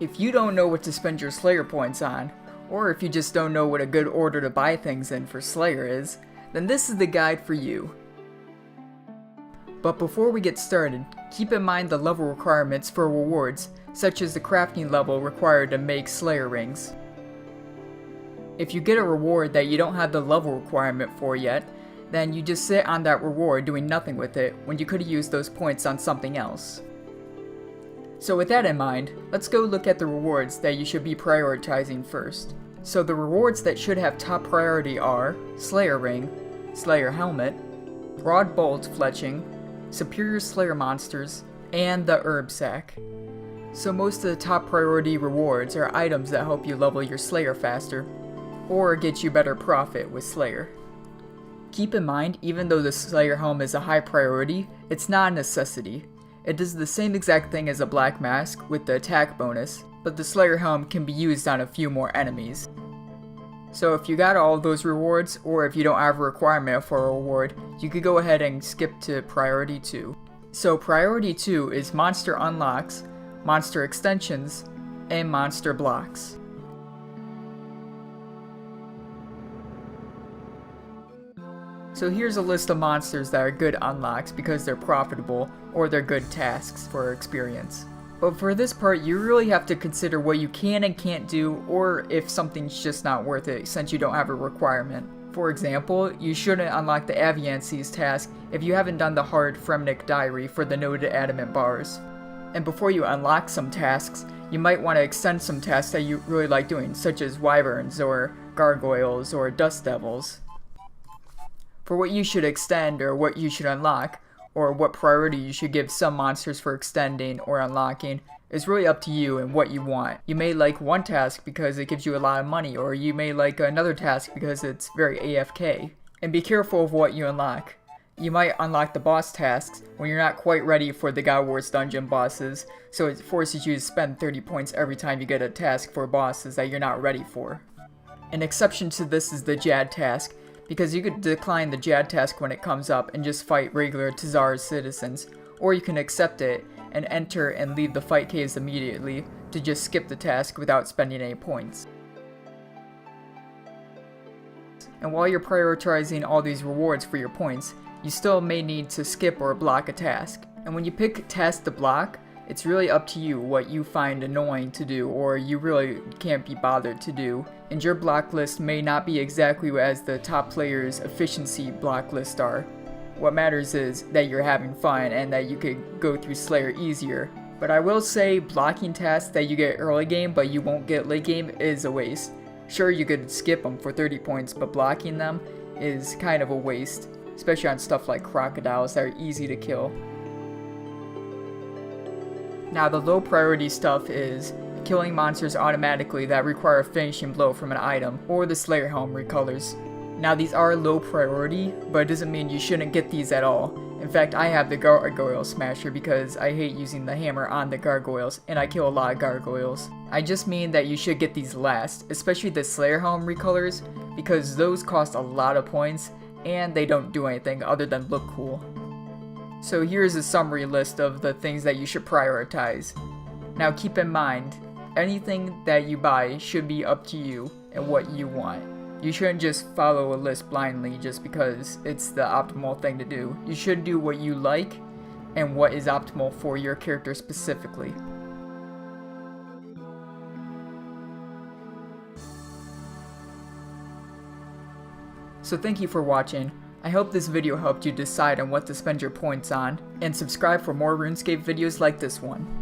If you don't know what to spend your Slayer points on, or if you just don't know what a good order to buy things in for Slayer is, then this is the guide for you. But before we get started, keep in mind the level requirements for rewards, such as the crafting level required to make Slayer rings. If you get a reward that you don't have the level requirement for yet, then you just sit on that reward doing nothing with it when you could have used those points on something else. So with that in mind, let's go look at the rewards that you should be prioritizing first. So the rewards that should have top priority are Slayer Ring, Slayer Helmet, Broad Bolt Fletching, Superior Slayer Monsters, and the Herb Sack. So most of the top priority rewards are items that help you level your Slayer faster, or get you better profit with Slayer. Keep in mind, even though the Slayer Helm is a high priority, it's not a necessity. It does the same exact thing as a Black Mask with the attack bonus, but the Slayer Helm can be used on a few more enemies. So if you got all of those rewards, or if you don't have a requirement for a reward, you could go ahead and skip to Priority 2. So Priority 2 is Monster Unlocks, Monster Extensions, and Monster Blocks. So here's a list of monsters that are good unlocks because they're profitable or they're good tasks for experience. But for this part, you really have to consider what you can and can't do, or if something's just not worth it since you don't have a requirement. For example, you shouldn't unlock the Aviances task if you haven't done the hard Fremnik Diary for the noted adamant bars. And before you unlock some tasks, you might want to extend some tasks that you really like doing, such as Wyverns or Gargoyles or Dust Devils. For what you should extend or what you should unlock, or what priority you should give some monsters for extending or unlocking, is really up to you and what you want. You may like one task because it gives you a lot of money, or you may like another task because it's very AFK. And be careful of what you unlock. You might unlock the boss tasks when you're not quite ready for the God Wars dungeon bosses, so it forces you to spend 30 points every time you get a task for bosses that you're not ready for. An exception to this is the Jad task, because you could decline the Jad task when it comes up and just fight regular Tazar citizens, or you can accept it and enter and leave the fight caves immediately to just skip the task without spending any points. And while you're prioritizing all these rewards for your points, you still may need to skip or block a task. And when you pick a task to block, it's really up to you what you find annoying to do or you really can't be bothered to do, and your block list may not be exactly as the top players' efficiency block list are. What matters is that you're having fun and that you could go through Slayer easier. But I will say blocking tasks that you get early game but you won't get late game is a waste. Sure, you could skip them for 30 points, but blocking them is kind of a waste, especially on stuff like crocodiles that are easy to kill. Now the low priority stuff is killing monsters automatically that require a finishing blow from an item, or the Slayer Helm recolors. Now these are low priority, but it doesn't mean you shouldn't get these at all. In fact, I have the Gargoyle Smasher because I hate using the hammer on the gargoyles, and I kill a lot of gargoyles. I just mean that you should get these last, especially the Slayer Helm recolors, because those cost a lot of points, and they don't do anything other than look cool. So here's a summary list of the things that you should prioritize. Now keep in mind, anything that you buy should be up to you and what you want. You shouldn't just follow a list blindly just because it's the optimal thing to do. You should do what you like and what is optimal for your character specifically. So thank you for watching. I hope this video helped you decide on what to spend your points on, and subscribe for more RuneScape videos like this one.